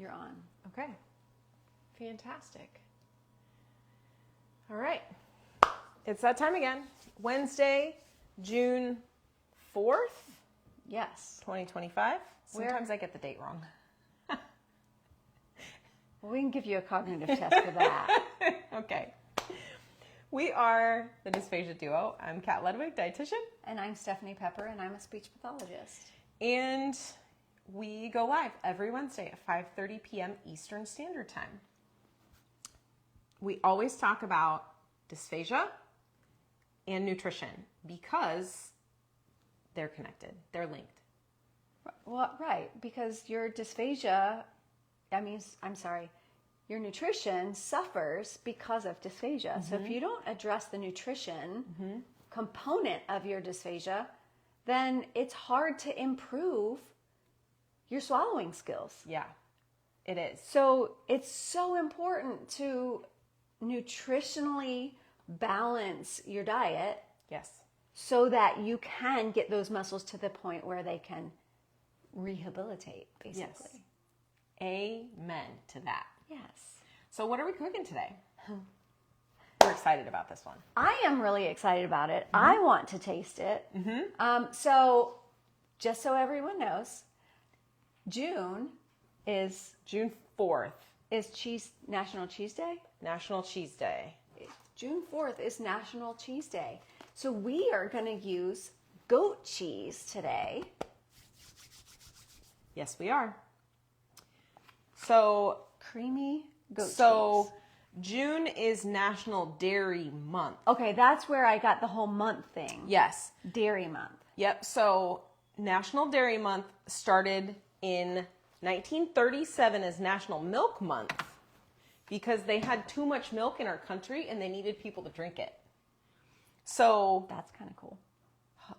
You're on. Okay. Fantastic. All right. It's that time again. Wednesday, June 4th, Yes. 2025. Sometimes I get the date wrong. Well, we can give you a cognitive test for that. Okay. We are the Dysphagia Duo. I'm Kat Ludwig, dietitian. And I'm Stephanie Pepper, and I'm a speech pathologist. And we go live every Wednesday at 5:30 p.m. Eastern Standard Time. We always talk about dysphagia and nutrition because they're connected. They're linked. Well, right, because your dysphagia, your nutrition suffers because of dysphagia. So if you don't address the nutrition component of your dysphagia, then it's hard to improve your swallowing skills. Yeah, it is. So it's so important to nutritionally balance your diet. Yes. So that you can get those muscles to the point where they can rehabilitate, basically. Yes. Amen to that. Yes. So what are we cooking today? We're excited about this one. I am really excited about it. I want to taste it. So just so everyone knows, June 4th. is National Cheese Day. National Cheese Day. June 4th is National Cheese Day. So we are going to use goat cheese today. Yes, we are. So Creamy goat cheese. So June is National Dairy Month. Okay, that's where I got the whole month thing. Yes. Dairy month. Yep. So National Dairy Month started in 1937 as National Milk Month because they had too much milk in our country and they needed people to drink it. So that's kind of cool.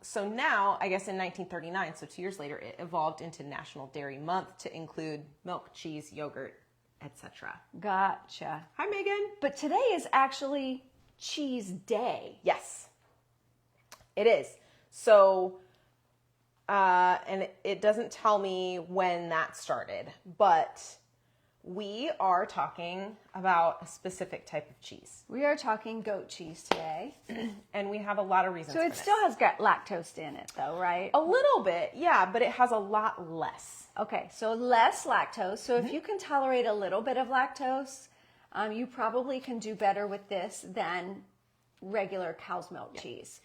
So now, I guess in 1939, so 2 years later, it evolved into National Dairy Month to include milk, cheese, yogurt, etc. Gotcha. Hi, Megan. But today is actually Cheese Day. Yes, it is. So, and it doesn't tell me when that started, but we are talking about a specific type of cheese. We are talking goat cheese today. And we have a lot of reasons for for it this. still has got lactose in it, though, right? A little bit, yeah, but it has a lot less. Okay, so less lactose. So if you can tolerate a little bit of lactose, you probably can do better with this than regular cow's milk cheese.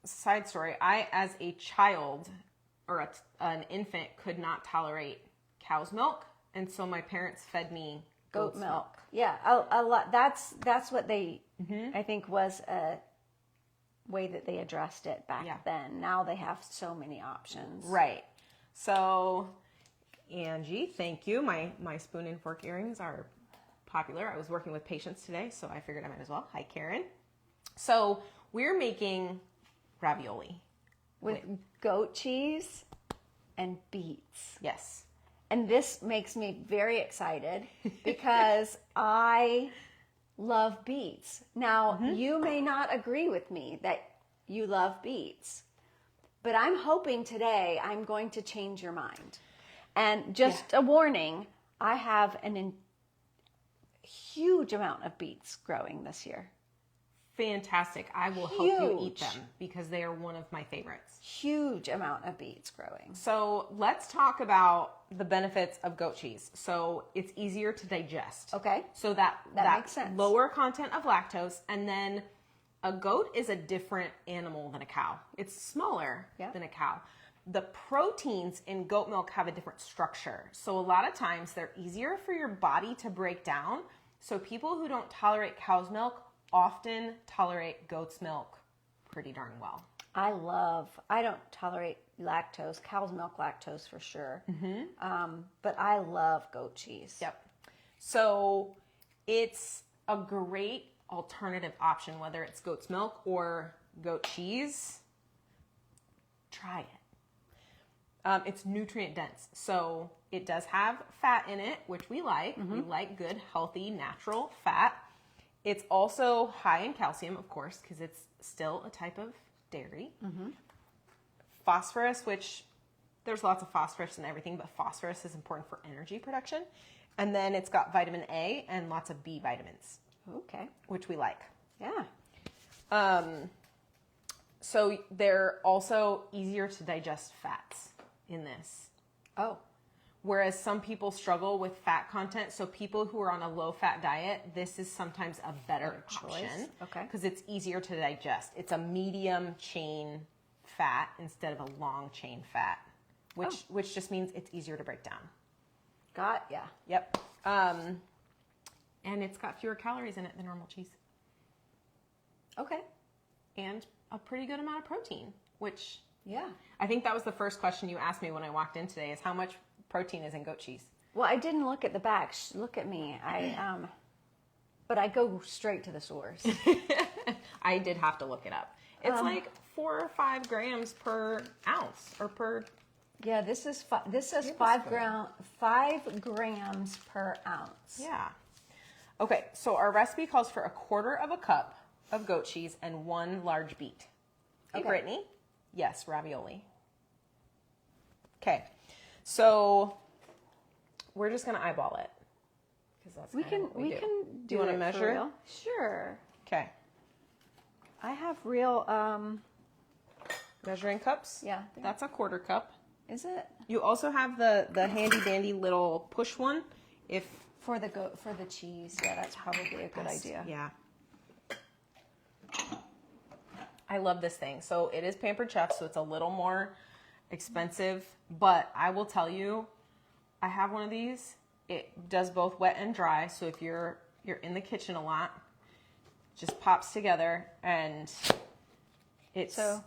Side story, I, as a child or an infant, could not tolerate cow's milk, and so my parents fed me goat's milk. Yeah, a lot. That's what they, I think, was a way that they addressed it back then. Now they have so many options. Right. So, Angie, thank you. My spoon and fork earrings are popular. I was working with patients today, so I figured I might as well. Hi, Karen. So we're making ravioli with goat cheese and beets. Yes. And this makes me very excited because I love beets. Now, you may not agree with me that you love beets, but I'm hoping today I'm going to change your mind. And just a warning, I have a huge amount of beets growing this year. Fantastic. I will help you eat them because they are one of my favorites. Huge amount of beets growing. So let's talk about the benefits of goat cheese. So it's easier to digest. Okay. So that makes sense. Lower content of lactose, and then a goat is a different animal than a cow. It's smaller than a cow. The proteins in goat milk have a different structure. So a lot of times they're easier for your body to break down. So people who don't tolerate cow's milk often tolerate goat's milk pretty darn well. I don't tolerate lactose, cow's milk lactose for sure. But I love goat cheese. Yep. So it's a great alternative option, whether it's goat's milk or goat cheese. Try it. It's nutrient dense. So it does have fat in it, which we like. We like good, healthy, natural fat. It's also high in calcium, of course, because it's still a type of dairy. Phosphorus, which There's lots of phosphorus and everything, but phosphorus is important for energy production. And then it's got vitamin A and lots of B vitamins. Okay. Which we like. Yeah. So they're also easier to digest fats in this. Oh. Whereas some people struggle with fat content. So people who are on a low-fat diet, this is sometimes a better option. Okay. Because it's easier to digest. It's a medium chain fat instead of a long chain fat, which just means it's easier to break down. Yeah. Yep. And it's got fewer calories in it than normal cheese. Okay. And a pretty good amount of protein, which Yeah. I think that was the first question you asked me when I walked in today is how much protein is in goat cheese? Well, I didn't look at the back. Look at me. But I go straight to the source. I did have to look it up. It's like 4 or 5 grams per ounce or per. Yeah, this says 5 grams per ounce. Yeah. Okay, so our recipe calls for 1/4 cup of goat cheese and 1 large beet. Hey, Okay. Brittany. Yes, ravioli. Okay, so we're just gonna eyeball it because that's We kinda can what we do. can Do do you want it to for measure? real. Sure. Okay, I have real measuring cups. yeah. That's 1/4 cup. Is it You also have the handy dandy little push one. If for the cheese? Yeah, that's probably a good idea. Yeah. I love this thing. So it is Pampered Chef, so it's a little more expensive, but I will tell you, I have one of these. It does both wet and dry, so if you're in the kitchen a lot, it just pops together and it's So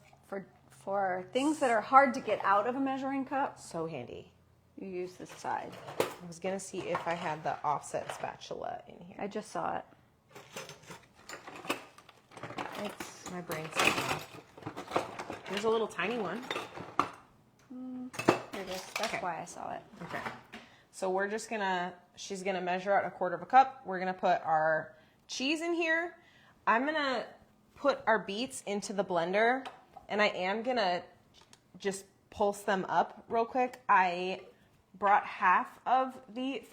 for things that are hard to get out of a measuring cup, so handy. you use this side. I was gonna see if I had the offset spatula in here. I just saw it. It's My brain's There's a little tiny one. here it is. That's Okay. why I saw it. Okay. So she's gonna measure out 1/4 cup. We're gonna put our cheese in here. I'm gonna put our beets into the blender and I am gonna just pulse them up real quick. I brought half of the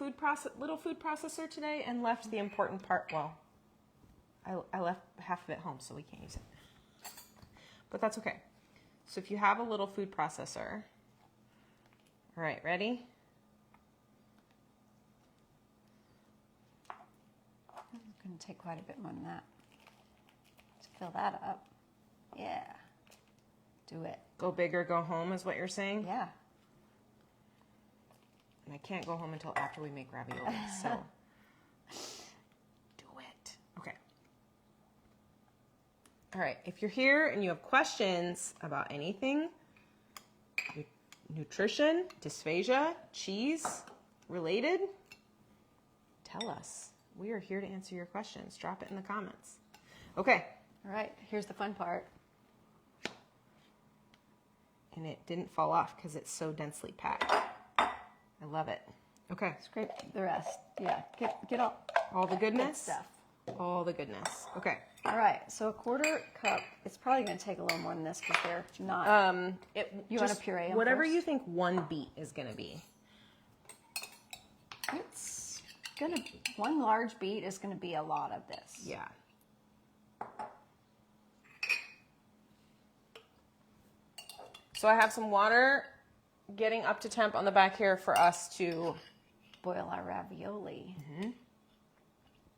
little food processor today and left the important part. Well, I left half of it home, so we can't use it. But that's okay. So if you have a little food processor, all right, ready? It's going to take quite a bit more than that to fill that up. Yeah. Do it. Go big or go home is what you're saying? Yeah. And I can't go home until after we make ravioli, so do it. Okay. All right, if you're here and you have questions about anything, nutrition, dysphagia, cheese related, tell us. We are here to answer your questions. Drop it in the comments. Okay. All right. Here's the fun part. And it didn't fall off because it's so densely packed. I love it. Okay. Scrape the rest. Yeah. Get all the good goodness? stuff. All the goodness. Okay. All right. So 1/4 cup. It's probably going to take a little more than this because they're not. You want to just puree 'em whatever first? you think 1 beet is going to be. It's gonna. One large beet is going to be a lot of this. Yeah. So I have some water getting up to temp on the back here for us to Boil our ravioli.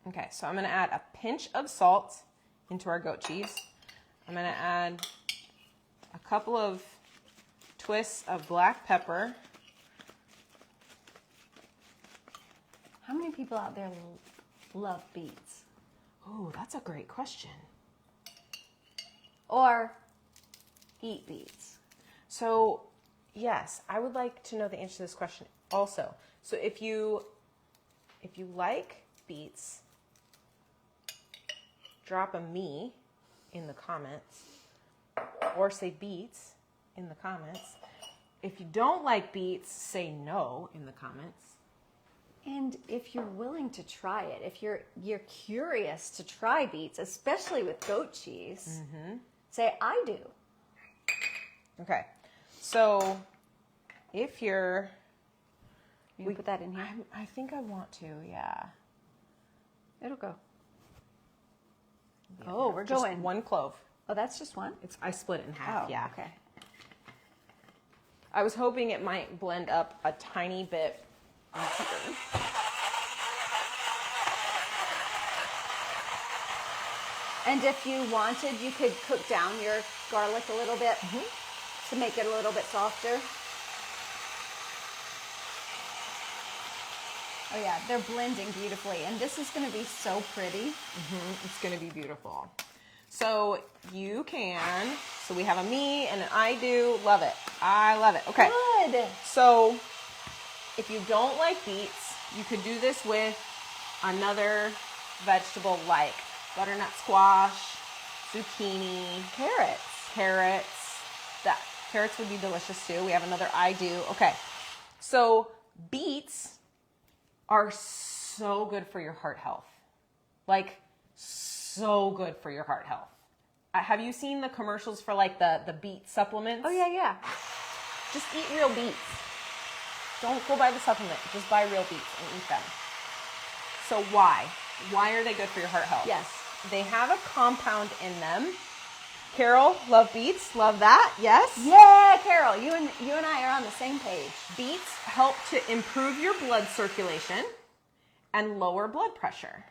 Okay, so I'm going to add a pinch of salt into our goat cheese. I'm going to add a couple of twists of black pepper. How many people out there love beets? Oh, that's a great question. Or eat beets? So, yes, I would like to know the answer to this question also. So if you like beets, drop a me in the comments or say beets in the comments. If you don't like beets, say no in the comments. And if you're willing to try it, if you're curious to try beets, especially with goat cheese, say I do. Okay, so if you're... You can put that in here. I think I want to, yeah. It'll go. Yeah, Oh, we're just going. one clove. Oh, that's just one? I split it in half, Oh, yeah. okay. I was hoping it might blend up a tiny bit easier. And if you wanted, you could cook down your garlic a little bit to make it a little bit softer. Oh yeah, they're blending beautifully. And this is going to be so pretty. It's going to be beautiful. So you can, so we have a me and an I do. Love it. I love it. Okay. Good. So if you don't like beets, you could do this with another vegetable like butternut squash, zucchini, carrots. Carrots would be delicious too. We have another I do. Okay. So beets are so good for your heart health. Like so good for your heart health. Have you seen the commercials for like the beet supplements? Oh yeah. Just eat real beets. Don't go buy the supplement. Just buy real beets and eat them. So why? Why are they good for your heart health? Yes. They have a compound in them. Carol, love beets. Love that. Yes? Yeah, Carol, you and I are on the same page. Beets help to improve your blood circulation and lower blood pressure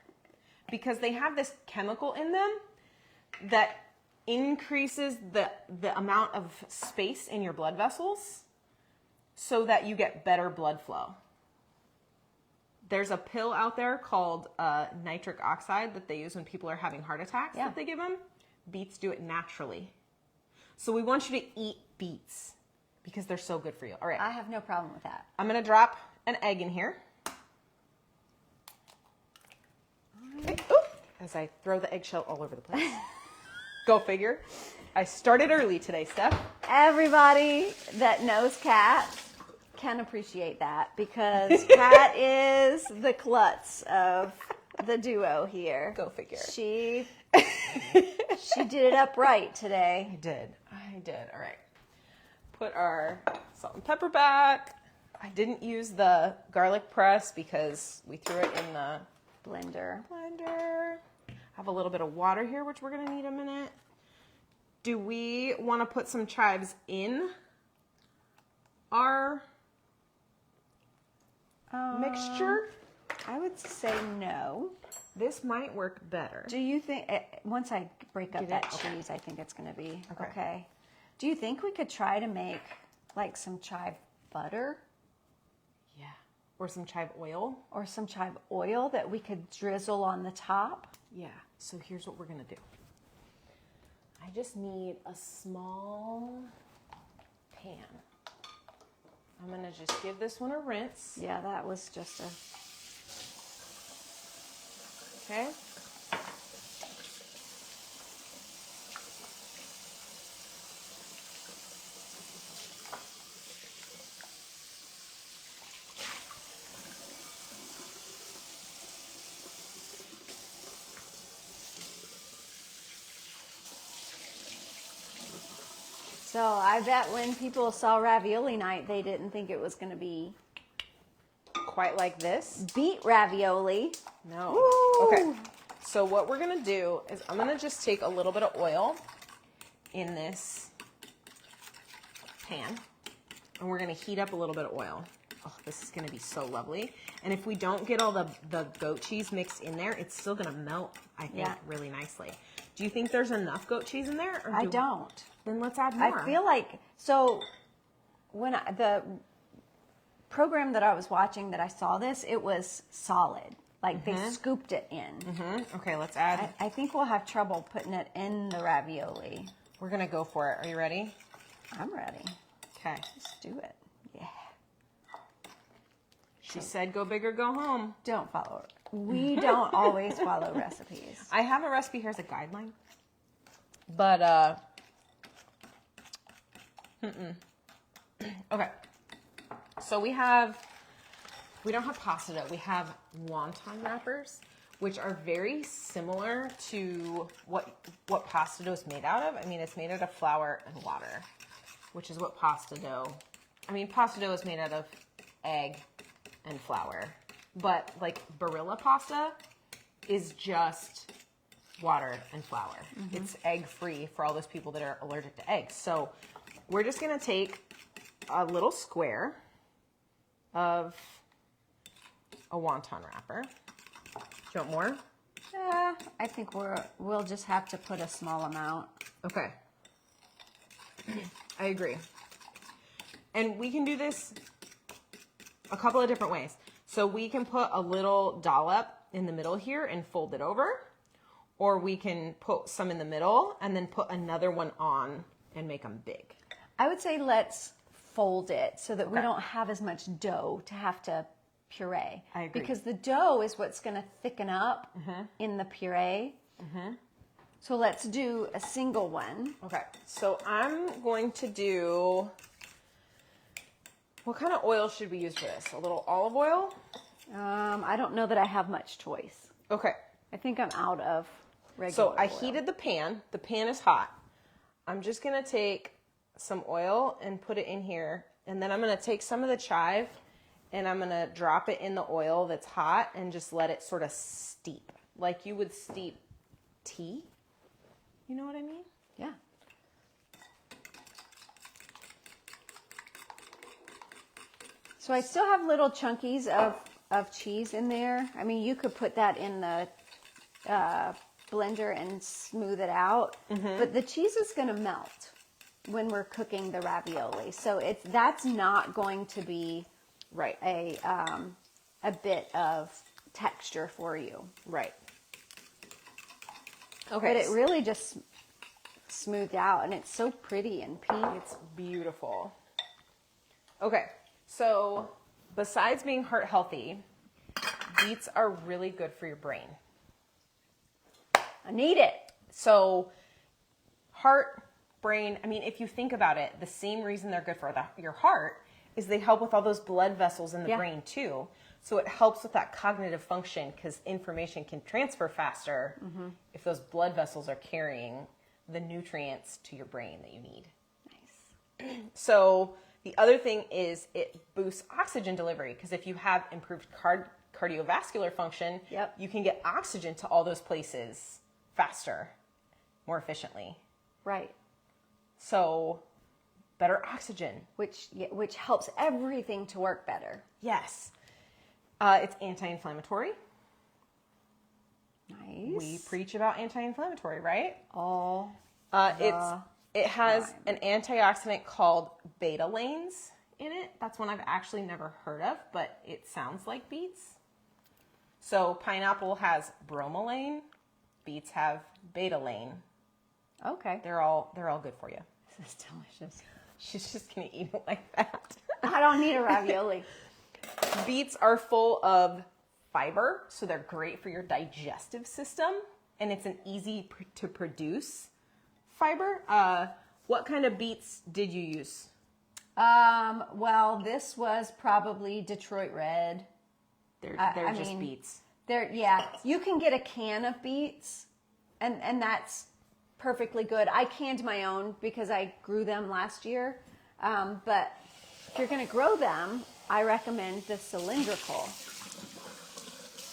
because they have this chemical in them that increases the amount of space in your blood vessels so that you get better blood flow. There's a pill out there called nitric oxide that they use when people are having heart attacks that they give them. Beets do it naturally. So we want you to eat beets because they're so good for you. All right. I have no problem with that. I'm going to drop an egg in here. Okay. Ooh, as I throw the eggshell all over the place. Go figure. I started early today, Steph. Everybody that knows Kat can appreciate that because Kat is the klutz of the duo here. Go figure. She did it upright today. I did. All right. Put our salt and pepper back. I didn't use the garlic press because we threw it in the Blender. Have a little bit of water here, which we're going to need a minute. Do we want to put some chives in our mixture? I would say no. This might work better. Do you think, once I break up that okay. cheese, I think it's going to be Okay. okay. Do you think we could try to make like some chive butter? Yeah. Or some chive oil. Or some chive oil that we could drizzle on the top? Yeah. So here's what we're going to do. I just need a small pan. I'm going to just give this one a rinse. Yeah, that was just a... Okay. So I bet when people saw Ravioli Night, they didn't think it was going to be Quite like this. beet ravioli. No. Woo! Okay. So what we're going to do is I'm going to just take a little bit of oil in this pan. And we're going to heat up a little bit of oil. Oh, this is going to be so lovely. And if we don't get all the goat cheese mixed in there, it's still going to melt, I think, really nicely. Do you think there's enough goat cheese in there? Or I don't. Then let's add more. I feel like, so when the program that I was watching that I saw this, it was solid. Like they scooped it in. Okay, let's add. I think we'll have trouble putting it in the ravioli. We're going to go for it. Are you ready? I'm ready. Okay. Let's do it. Yeah. She said go big or go home. Don't follow. We don't always follow recipes. I have a recipe here as a guideline. But, okay. So we don't have pasta dough. We have wonton wrappers, which are very similar to what pasta dough is made out of. I mean, it's made out of flour and water, which is what pasta dough I mean, pasta dough is made out of egg and flour, but like Barilla pasta is just water and flour. It's egg free for all those people that are allergic to eggs. So we're just gonna take a little square of a wonton wrapper. Do you want more? I think we'll just have to put a small amount. Okay. I agree. And we can do this a couple of different ways. So we can put a little dollop in the middle here and fold it over, or we can put some in the middle and then put another one on and make them big. I would say let's fold it so that we don't have as much dough to have to puree. I agree. Because the dough is what's going to thicken up in the puree. So let's do a single one. Okay, so I'm going to do, what kind of oil should we use for this? A little olive oil? I don't know that I have much choice. Okay. I think I'm out of regular So I oil. heated the pan. The pan is hot. I'm just going to take some oil and put it in here. And then I'm going to take some of the chive and I'm going to drop it in the oil that's hot and just let it sort of steep. Like you would steep tea. You know what I mean? Yeah. So I still have little chunkies of cheese in there. I mean, you could put that in the blender and smooth it out. But the cheese is going to melt when we're cooking the ravioli. So that's not going to be Right. a bit of texture for you. Right. Okay. But it really just smoothed out, and it's so pretty and pink. It's beautiful. Okay, so besides being heart healthy, beets are really good for your brain. I need it. So heart, brain, I mean, if you think about it, the same reason they're good for your heart is they help with all those blood vessels in the brain too. So it helps with that cognitive function because information can transfer faster if those blood vessels are carrying the nutrients to your brain that you need. Nice. So the other thing is it boosts oxygen delivery because if you have improved cardiovascular function, you can get oxygen to all those places faster, more efficiently. Right. So better oxygen. Which helps everything to work better. Yes. It's anti-inflammatory. Nice. We preach about anti-inflammatory, right? All It has an antioxidant called beta-lanes in it. That's one I've actually never heard of, but it sounds like beets. So pineapple has bromelain, beets have beta-lane. Okay. They're all good for you. This is delicious. She's just gonna eat it like that. I don't need a ravioli. Beets are full of fiber, so they're great for your digestive system, and it's an easy to produce fiber. What kind of beets did you use? Well, this was probably Detroit Red. They're just beets. You can get a can of beets, and that's perfectly good. I canned my own because I grew them last year. But if you're going to grow them, I recommend the cylindrical.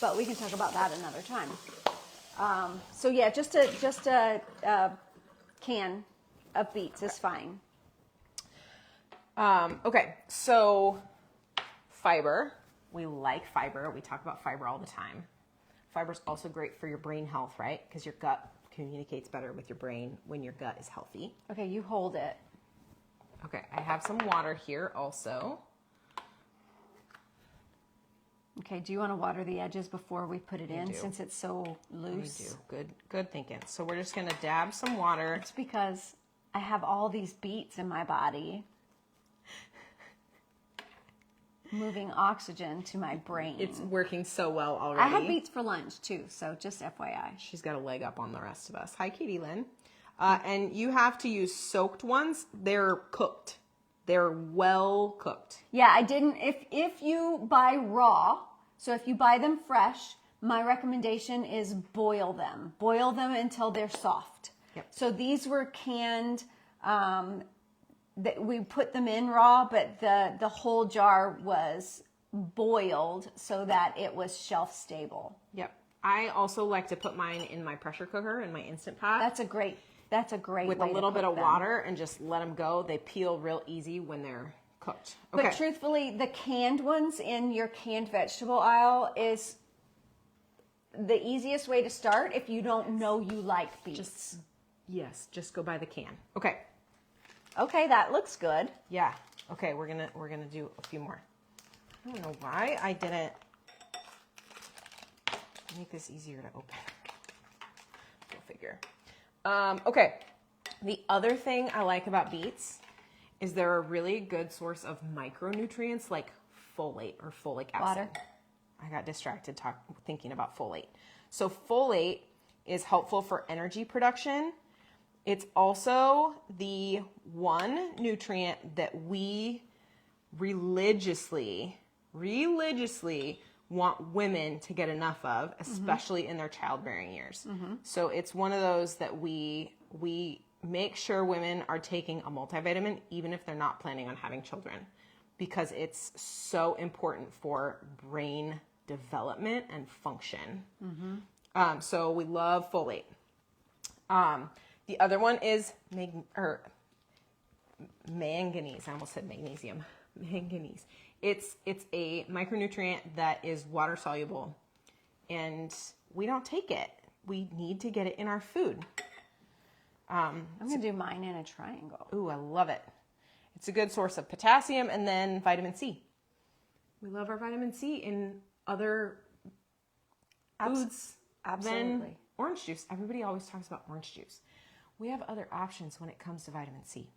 But we can talk about that another time. So yeah, just a can of beets is fine. Okay, so fiber. We like fiber. We talk about fiber all the time. Fiber is also great for your brain health, right? Because your gut communicates better with your brain when your gut is healthy. Okay, you hold it. Okay, I have some water here also. Okay, do you want to water the edges before we put it in since it's so loose? I do. Good thinking. So we're just going to dab some water. It's because I have all these beets in my body. Moving oxygen to my brain. It's working so well already. I had beets for lunch too, so just FYI. She's got a leg up on the rest of us. Hi, Katie Lynn. And you have to use soaked ones. They're cooked. They're well cooked. Yeah, I didn't. If you buy raw, so if you buy them fresh, my recommendation is boil them. Boil them until they're soft. Yep. So these were canned we put them in raw, but the whole jar was boiled so that it was shelf stable. Yep. I also like to put mine in my pressure cooker in my Instant Pot. That's a great with way a little to bit cook of them. water and just let them go. They peel real easy when they're cooked. Okay. But truthfully, the canned ones in your canned vegetable aisle is the easiest way to start if you don't know you like beets. Just go buy the can. Okay. Okay, that looks good. Yeah. Okay, we're gonna do a few more. I don't know why I didn't make this easier to open. Go figure. Okay. The other thing I like about beets is they're a really good source of micronutrients like folate or folic acid. Water. I got distracted thinking about folate. So folate is helpful for energy production. It's also the one nutrient that we religiously want women to get enough of, especially in their childbearing years. So it's one of those that we make sure women are taking a multivitamin even if they're not planning on having children, because it's so important for brain development and function. So we love folate. The other one is manganese. I almost said magnesium. Manganese. It's a micronutrient that is water soluble, and we don't take it. We need to get it in our food. I'm going to do mine in a triangle. Ooh, I love it. It's a good source of potassium and then vitamin C. We love our vitamin C in other foods than orange juice. Everybody always talks about orange juice. We have other options when it comes to vitamin C.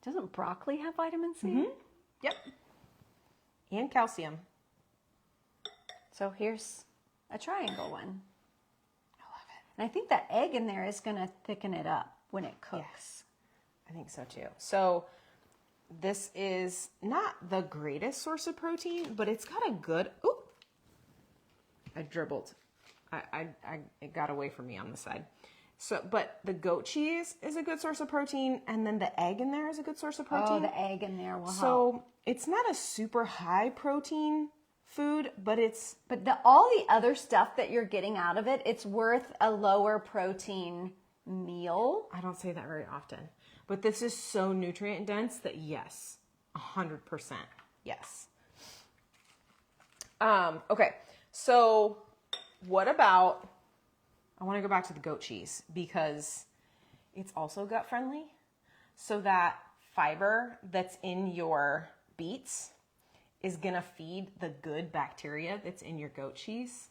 Doesn't broccoli have vitamin C? Yep. And calcium. So here's a triangle one. I love it. And I think that egg in there is going to thicken it up when it cooks. Yes, I think so too. So this is not the greatest source of protein, but it's got a good, ooh, I dribbled. It got away from me on the side. So, but the goat cheese is a good source of protein, and then the egg in there is a good source of protein. Oh, the egg in there will help. So it's not a super high protein food, but it's... But all the other stuff that you're getting out of it, it's worth a lower protein meal. I don't say that very often, but this is so nutrient dense that yes, 100% yes. Okay, so what about... I want to go back to the goat cheese because it's also gut friendly. So that fiber that's in your beets is going to feed the good bacteria that's in your goat cheese.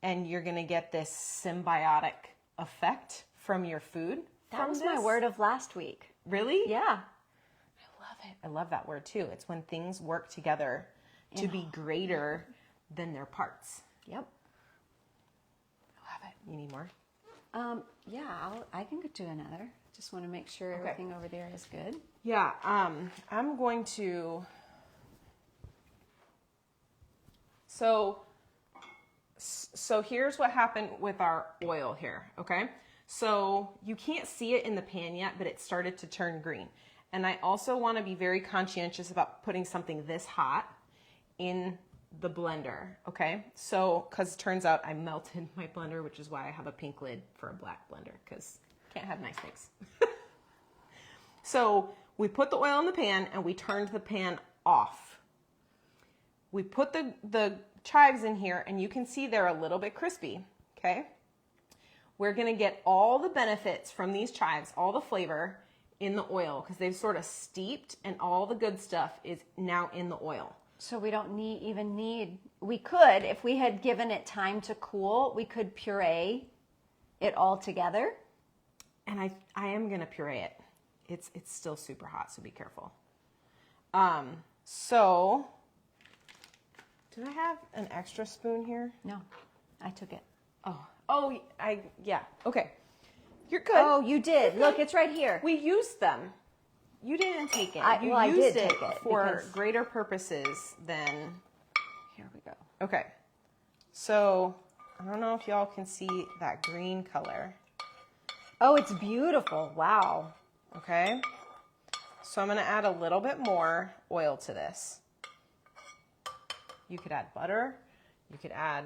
And you're going to get this symbiotic effect from your food. That was my word of last week. Really? Yeah. I love it. I love that word too. It's when things work together to be greater than their parts. Yep. You need more? Yeah, I can do another. Just want to make sure everything over there is good. Yeah, I'm going to... So here's what happened with our oil here, okay? So you can't see it in the pan yet, but it started to turn green. And I also want to be very conscientious about putting something this hot in the blender, okay? So, because it turns out I melted my blender, which is why I have a pink lid for a black blender, because can't have nice things. So we put the oil in the pan and we turned the pan off. We put the chives in here and you can see they're a little bit crispy, okay? We're gonna get all the benefits from these chives, all the flavor in the oil, because they've sort of steeped and all the good stuff is now in the oil. So we don't need, we could, if we had given it time to cool, we could puree it all together. And I am going to puree it. It's still super hot, so be careful. So, did I have an extra spoon here? No, I took it. Yeah, okay. You're good. Oh, you did. Look, it's right here. We used them. You didn't take it. I did take it for greater purposes than... Here we go. Okay. So, I don't know if y'all can see that green color, Oh, it's beautiful. Wow. Okay. So I'm going to add a little bit more oil to this. You could add butter. You could add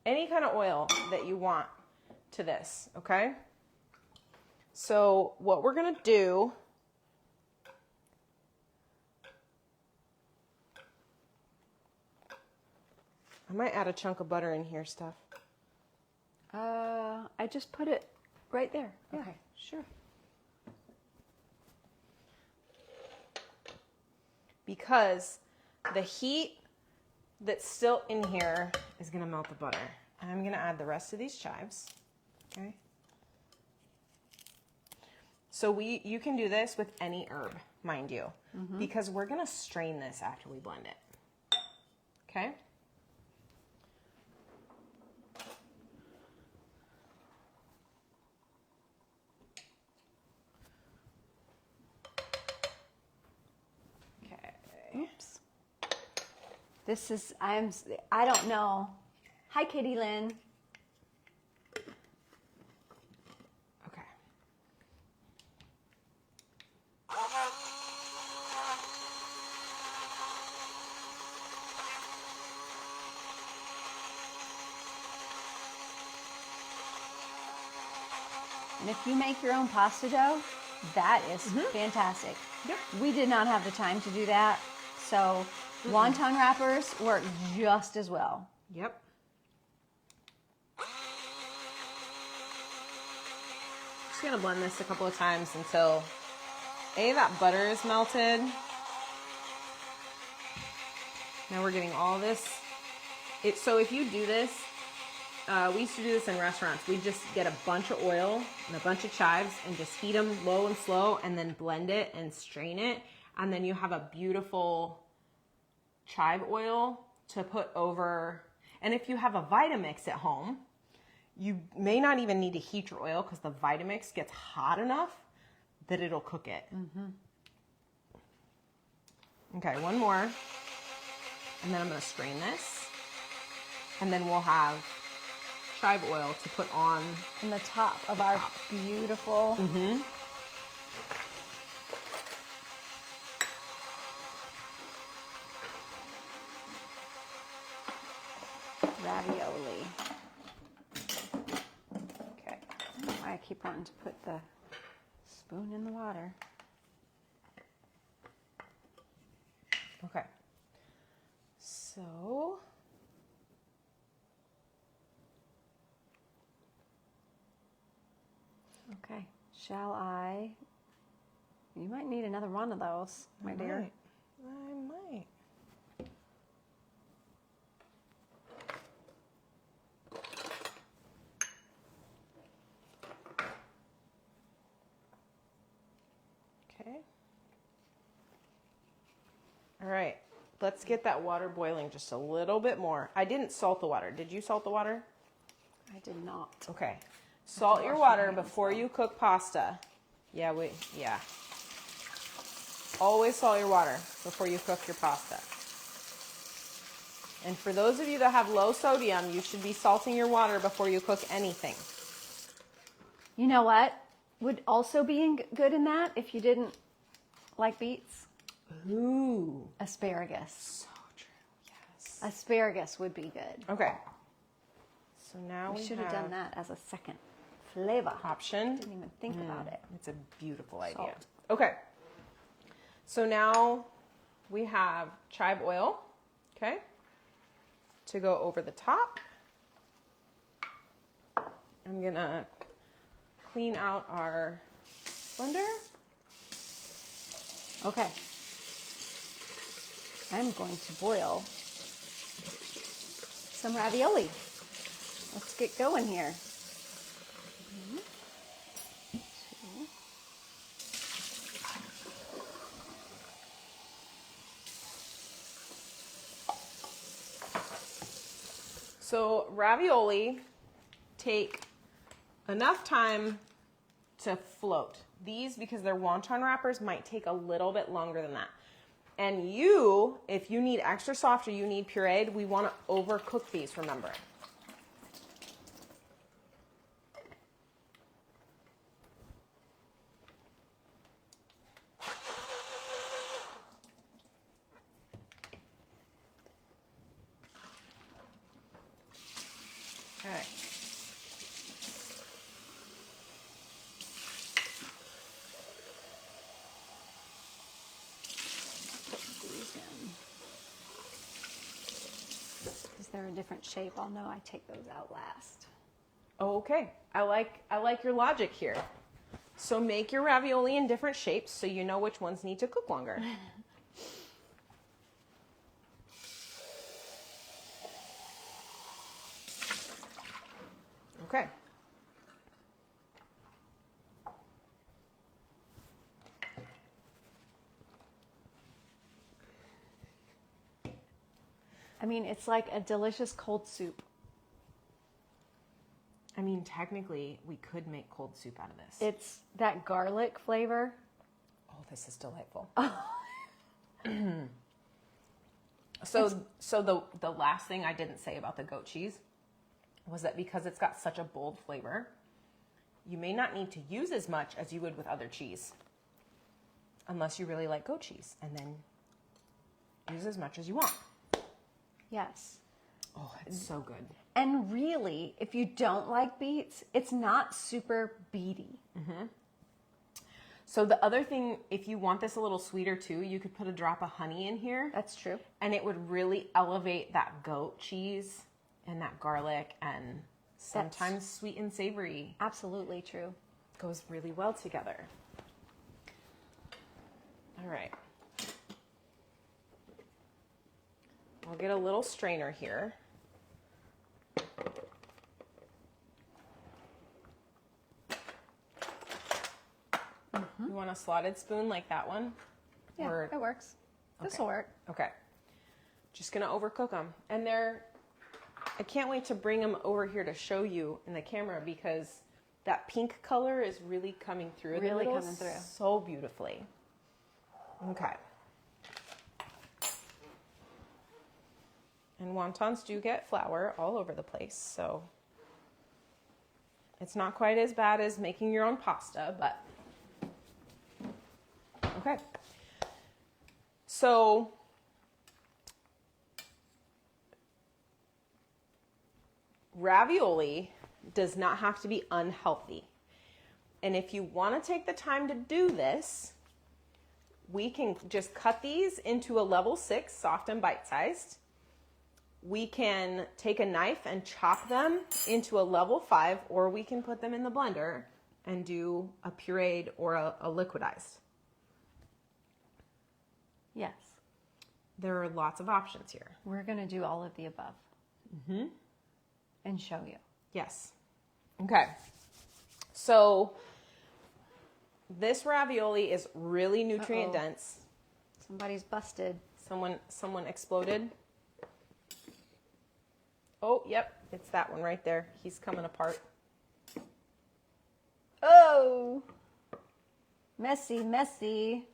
any kind of oil that you want to this, okay? So what we're going to do, I might add a chunk of butter in here, Steph. I just put it right there. Yeah, Okay. sure. Because the heat that's still in here is going to melt the butter. I'm going to add the rest of these chives. Okay. So you can do this with any herb, mind you, because we're going to strain this after we blend it. Okay. Oops. This is, I don't know. Hi, Kitty Lynn. Okay. And if you make your own pasta dough, that is fantastic. Yep. We did not have the time to do that, so wonton wrappers work just as well. Yep. Just gonna blend this a couple of times until that butter is melted. Now we're getting all this. So if you do this, we used to do this in restaurants. We just get a bunch of oil and a bunch of chives and just heat them low and slow and then blend it and strain it. And then you have a beautiful chive oil to put over. And if you have a Vitamix at home, you may not even need to heat your oil because the Vitamix gets hot enough that it'll cook it. Okay, one more. And then I'm going to strain this. And then we'll have chive oil to put on the top of our beautiful ravioli. Okay. I don't know why I keep wanting to put the spoon in the water. Okay. So Okay. Shall I? You might need another one of those, my dear. I might. Okay. All right. Let's get that water boiling just a little bit more. I didn't salt the water. Did you salt the water? I did not. Okay. Salt your water before you cook pasta. Yeah. Always salt your water before you cook your pasta. And for those of you that have low sodium, you should be salting your water before you cook anything. You know what would also be good in that if you didn't like beets? Ooh. Asparagus. So true. Yes. Asparagus would be good. Okay. So now We should have done that as a second flavor. option. Didn't even think about it. It's a beautiful idea. Salt. Okay. So now we have chive oil, okay, to go over the top. I'm gonna clean out our blender. Okay. I'm going to boil some ravioli. Let's get going here. So ravioli take enough time to float. These, because they're wonton wrappers, might take a little bit longer than that. And if you need extra soft or you need pureed, we want to overcook these, remember. in. Is there a different shape? I'll know I take those out last. Okay, I like your logic here. So make your ravioli in different shapes so you know which ones need to cook longer. Okay. I mean, it's like a delicious cold soup. I mean, technically, we could make cold soup out of this. It's that garlic flavor. Oh, this is delightful. So the last thing I didn't say about the goat cheese was that because it's got such a bold flavor, you may not need to use as much as you would with other cheese, unless you really like goat cheese, and then use as much as you want. Yes. Oh, it's so good. And really, if you don't like beets, it's not super beety. Mm-hmm. So the other thing, if you want this a little sweeter too, you could put a drop of honey in here. That's true. And it would really elevate that goat cheese and that garlic and sometimes sweet and savory. Absolutely true. Goes really well together. All right. I'll get a little strainer here. You want a slotted spoon like that one? Yeah, Or, it works. This Okay. will work. okay. Just gonna overcook them. And I can't wait to bring them over here to show you in the camera because that pink color is really coming through. the Really middle coming through. So beautifully. Okay. And wontons do get flour all over the place, so it's not quite as bad as making your own pasta, but okay. So ravioli does not have to be unhealthy. And if you want to take the time to do this, we can just cut these into a level 6, soft and bite-sized. We can take a knife and chop them into a level 5, or we can put them in the blender and do a pureed or a liquidized. Yes. There are lots of options here. We're going to do all of the above. Mm-hmm. And show you. Yes. Okay. So this ravioli is really nutrient dense. Somebody's busted. Someone exploded. Oh, yep. It's that one right there. He's coming apart. Oh! Messy, messy.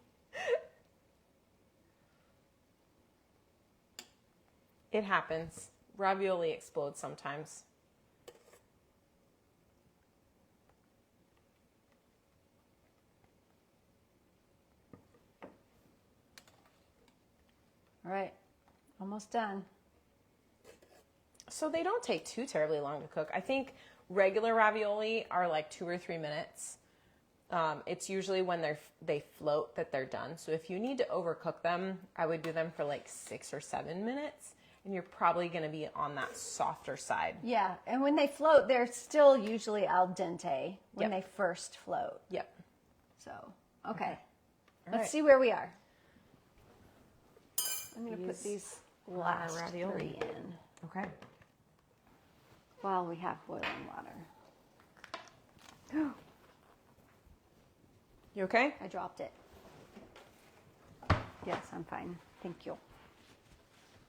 It happens. Ravioli explodes sometimes. All right. Almost done. So they don't take too terribly long to cook. I think regular ravioli are like 2 or 3 minutes. It's usually when they float that they're done. So if you need to overcook them, I would do them for like 6 or 7 minutes. And you're probably going to be on that softer side. Yeah. And when they float, they're still usually al dente when Yep. they first float. Yep. So, okay. All Let's right. see where we are. I'm going to put These these are last ravioli. 3 in Okay. while we have boiling water. You okay? I dropped it. Yes, I'm fine. Thank you.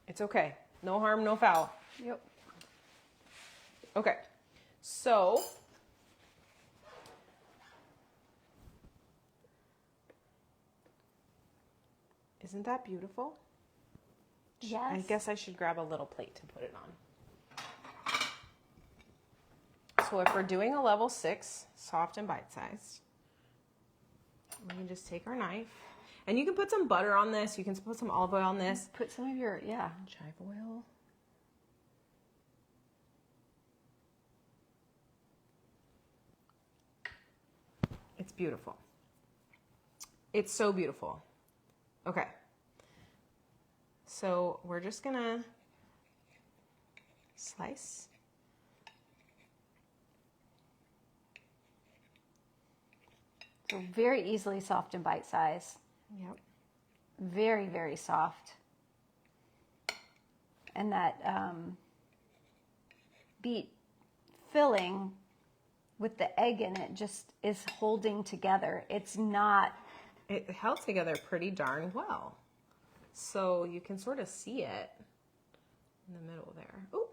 It's okay. No harm, no foul. Yep. Okay. So isn't that beautiful? Yes. I guess I should grab a little plate to put it on. So if we're doing a level 6, soft and bite-sized, we can just take our knife. And you can put some butter on this. You can put some olive oil on this. Put some of your, yeah. Chive oil. It's beautiful. It's so beautiful. Okay. So we're just gonna slice. So very easily soft and bite size. Yep. Very, very soft. And that beet filling with the egg in it just is holding together. It's not... It held together pretty darn well. So you can sort of see it in the middle there. Oh,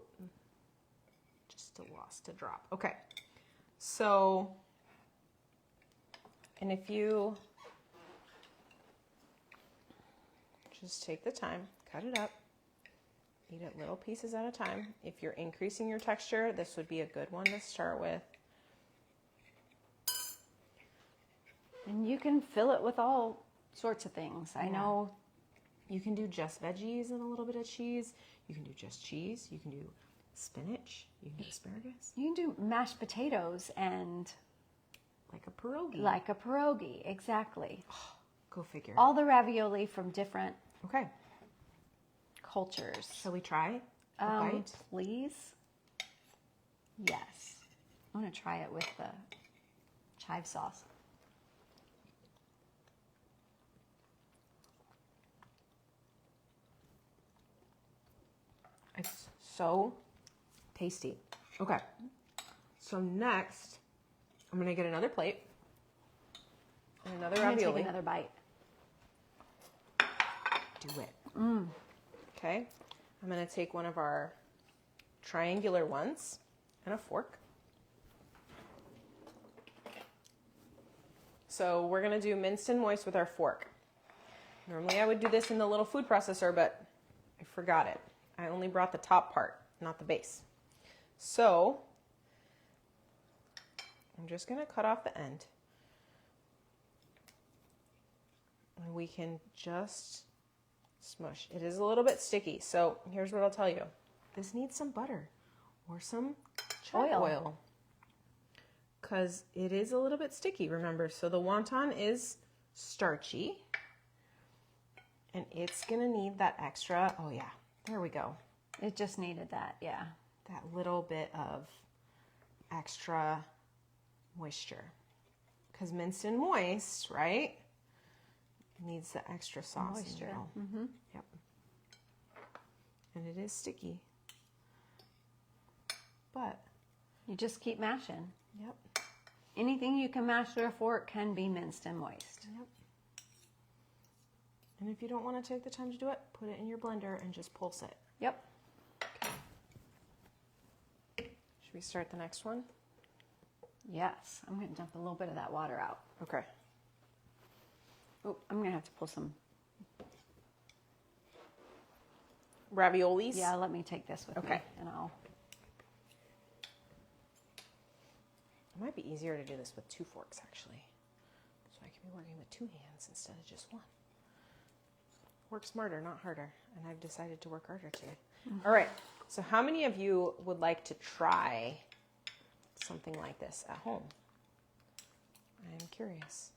just lost a drop. Okay. So, and if you just take the time, cut it up, eat it little pieces at a time. If you're increasing your texture, this would be a good one to start with. And you can fill it with all sorts of things. I know. You can do just veggies and a little bit of cheese. You can do just cheese. You can do spinach. You can do asparagus. You can do mashed potatoes and... Like a pierogi. Like a pierogi, exactly. Oh, go figure. All the ravioli from different Okay. cultures. Shall we try a bite? Please? Yes. I'm going to try it with the chive sauce. It's so tasty. Okay. So next, I'm going to get another plate and another I'm going to ravioli. take another bite. Do it. Okay. I'm going to take one of our triangular ones and a fork. So we're going to do minced and moist with our fork. Normally I would do this in the little food processor, but I forgot it. I only brought the top part, not the base. So I'm just going to cut off the end. And we can just smush. It is a little bit sticky, so here's what I'll tell you. This needs some butter or some oil. Because it is a little bit sticky, remember. So the wonton is starchy. And it's going to need that extra, oh yeah, there we go. It just needed that, yeah. That little bit of extra moisture. Because minced and moist, right, needs the extra sauce. Moisture. Mm-hmm. Yep. And it is sticky. But. You just keep mashing. Yep. Anything you can mash with a fork can be minced and moist. Yep. And if you don't want to take the time to do it, put it in your blender and just pulse it. Yep. Okay. Should we start the next one? Yes. I'm going to dump a little bit of that water out. Okay. Oh, I'm going to have to pull some. Raviolis? Yeah, let me take this with me. And I'll. It might be easier to do this with 2 forks, actually. So I can be working with 2 hands instead of just 1. Work smarter, not harder. And I've decided to work harder today. All right. So how many of you would like to try something like this at home? I'm curious.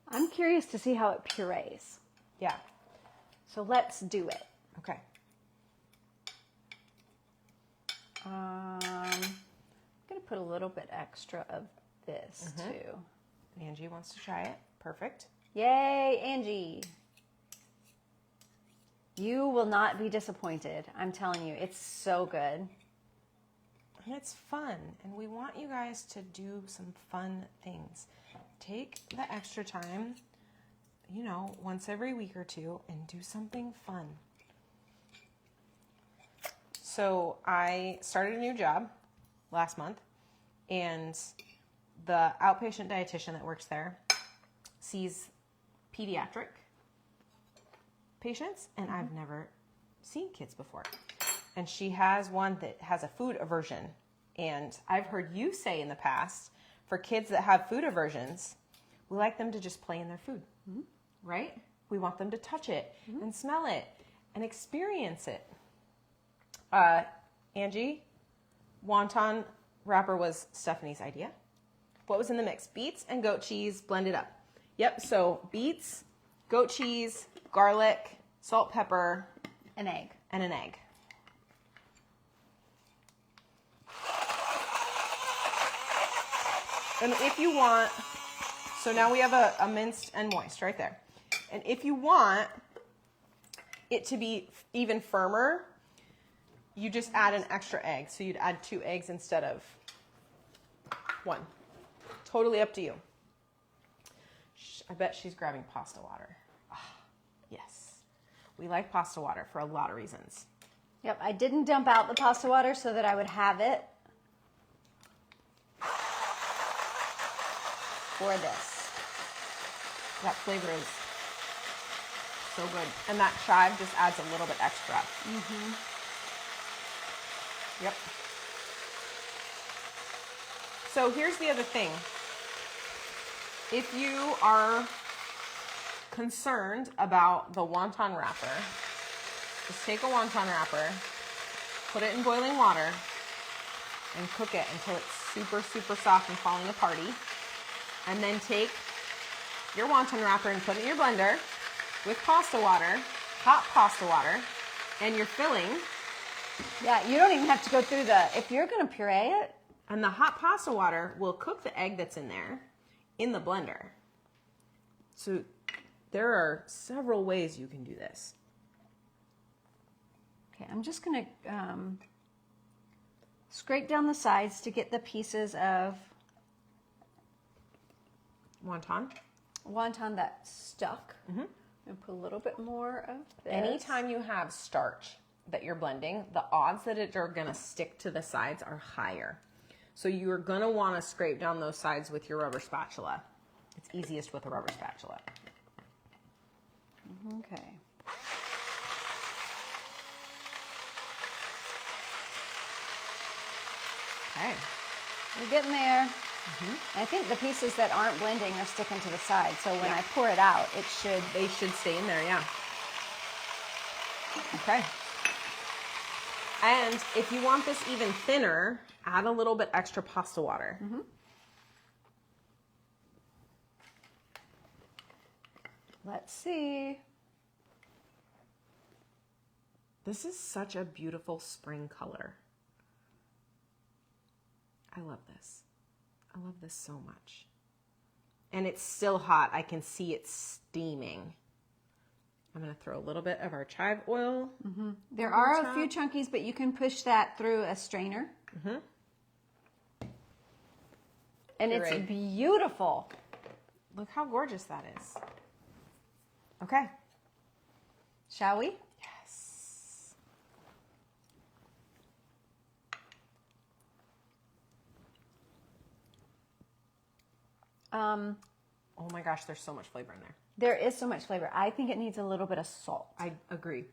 I'm curious to see how it purees. Yeah. So let's do it. Okay. I'm going to put a little bit extra of this too. Angie wants to try it. Perfect. Yay, Angie. You will not be disappointed. I'm telling you, it's so good. And it's fun. And we want you guys to do some fun things. Take the extra time, you know, once every week or 2 and do something fun. So I started a new job last month, and the outpatient dietitian that works there sees pediatric patients, and I've never seen kids before. And she has one that has a food aversion. And I've heard you say in the past, for kids that have food aversions, we like them to just play in their food, right? We want them to touch it and smell it and experience it. Angie, wonton wrapper was Stephanie's idea. What was in the mix? Beets and goat cheese blended up. Yep, so beets, goat cheese, garlic, salt, pepper, An egg. and an egg. And if you want, so now we have a minced and moist right there. And if you want it to be even firmer, you just add an extra egg. So you'd add 2 eggs instead of 1. Totally up to you. I bet she's grabbing pasta water. Ah, yes. We like pasta water for a lot of reasons. Yep, I didn't dump out the pasta water so that I would have it for this. That flavor is so good. And that chive just adds a little bit extra. Yep. So here's the other thing. If you are concerned about the wonton wrapper, just take a wonton wrapper, put it in boiling water, and cook it until it's super, super soft and falling aparty. And then take your wonton wrapper and put it in your blender with pasta water, hot pasta water, and your filling. Yeah, you don't even have to go through if you're going to puree it. And the hot pasta water will cook the egg that's in there in the blender. So there are several ways you can do this. Okay, I'm just going to scrape down the sides to get the pieces of wonton that's stuck. And put a little bit more of this. Anytime you have starch that you're blending, the odds that it are going to stick to the sides are higher. So you're going to want to scrape down those sides with your rubber spatula. It's easiest with a rubber spatula. Okay. Okay. We're getting there. I think the pieces that aren't blending are sticking to the side. So when I pour it out, They should stay in there, yeah. Okay. And if you want this even thinner, add a little bit extra pasta water. Let's see. This is such a beautiful spring color. I love this. I love this so much. And it's still hot. I can see it steaming. I'm going to throw a little bit of our chive oil. There are a few chunkies, but you can push that through a strainer. And Puree. it's beautiful. Look how gorgeous that is. Okay. Shall we? Yes. Oh my gosh, there's so much flavor in there. There is so much flavor. I think it needs a little bit of salt. I agree.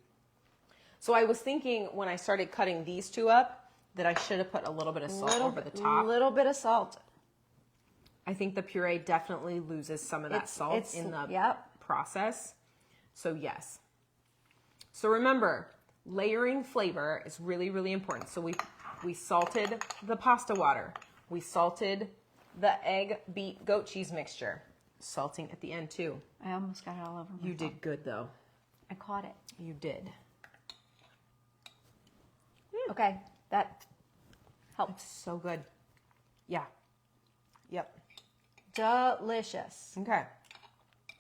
So I was thinking when I started cutting these two up that I should have put a little bit of salt over the top. A little bit of salt. I think the puree definitely loses some of that salt in the process. So yes. So remember, layering flavor is really, really important. So we salted the pasta water. We salted the egg, beet, goat cheese mixture. Salting at the end too. I almost got it all over my You did good though. I caught it. You did. Okay, that helps. So good. Yeah. Yep. Delicious. Okay.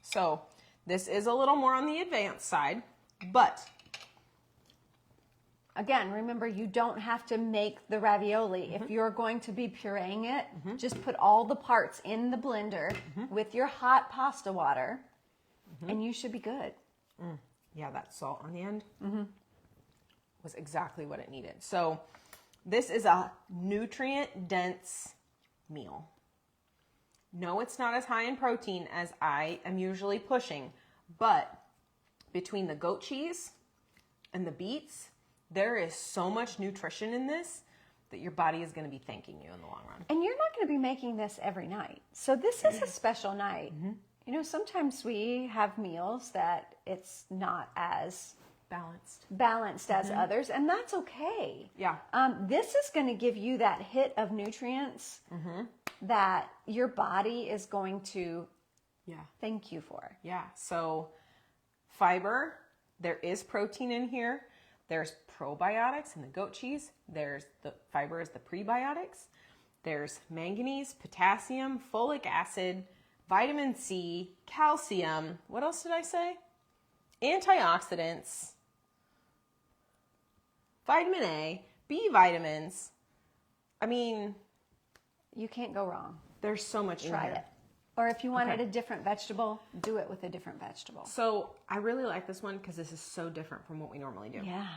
So this is a little more on the advanced side, but again, remember, you don't have to make the ravioli. If you're going to be pureeing it, just put all the parts in the blender with your hot pasta water, and you should be good. Yeah, that salt on the end was exactly what it needed. So this is a nutrient-dense meal. No, it's not as high in protein as I am usually pushing, but between the goat cheese and the beets, there is so much nutrition in this that your body is going to be thanking you in the long run. And you're not going to be making this every night. So this is a special night. You know, sometimes we have meals that it's not as balanced as others, and that's okay. Yeah. This is going to give you that hit of nutrients that your body is going to thank you for. Yeah. So fiber. There is protein in here. There's probiotics in the goat cheese. There's the fiber is the prebiotics. There's manganese, potassium, folic acid, vitamin C, calcium. What else did I say? Antioxidants, vitamin A, B vitamins. I mean, You can't go wrong. there's so much in Try here. it. Or if you wanted Okay. a different vegetable, do it with a different vegetable. So I really like this one because this is so different from what we normally do. Yeah.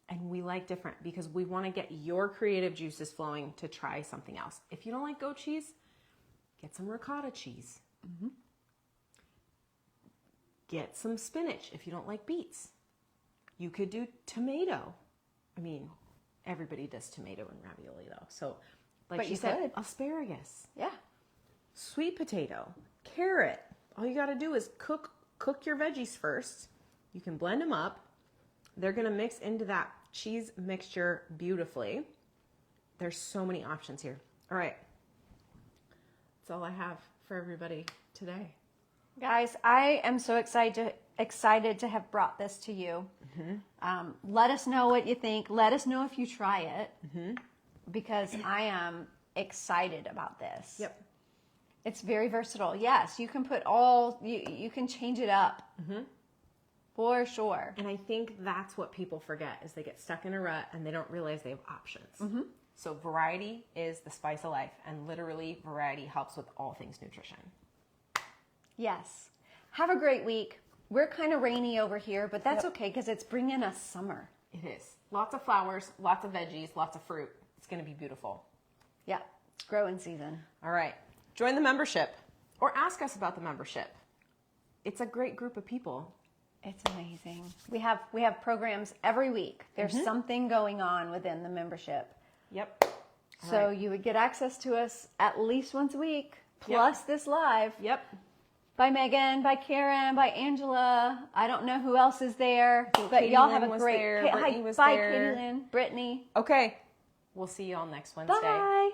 And we like different because we want to get your creative juices flowing to try something else. If you don't like goat cheese, get some ricotta cheese. Get some spinach if you don't like beets. You could do tomato. I mean, everybody does tomato in ravioli though. So like But she you said, could. asparagus, Yeah. sweet potato, carrot. All you got to do is cook your veggies first. You can blend them up. They're going to mix into that cheese mixture beautifully. There's so many options here. All right. That's all I have for everybody today. Guys, I am so excited to have brought this to you. Let us know what you think. Let us know if you try it. Because I am excited about this. Yep. It's very versatile. Yes, you can put you can change it up. For sure. And I think that's what people forget is they get stuck in a rut and they don't realize they have options. So variety is the spice of life, and literally variety helps with all things nutrition. Yes. Have a great week. We're kind of rainy over here, but that's okay because it's bringing us summer. It is. Lots of flowers, lots of veggies, lots of fruit. It's going to be beautiful. Yeah, it's growing season. All right. Join the membership or ask us about the membership. It's a great group of people. It's amazing. We have programs every week. There's something going on within the membership. Yep. So you would get access to us at least once a week, plus this live. Yep. By Megan, by Karen, by Angela. I don't know who else is there, but Katie y'all Lynn have a was great. there, Hi, Brittany was bye, there. Katie Lynn, Brittany. Okay. We'll see you all next Wednesday. Bye.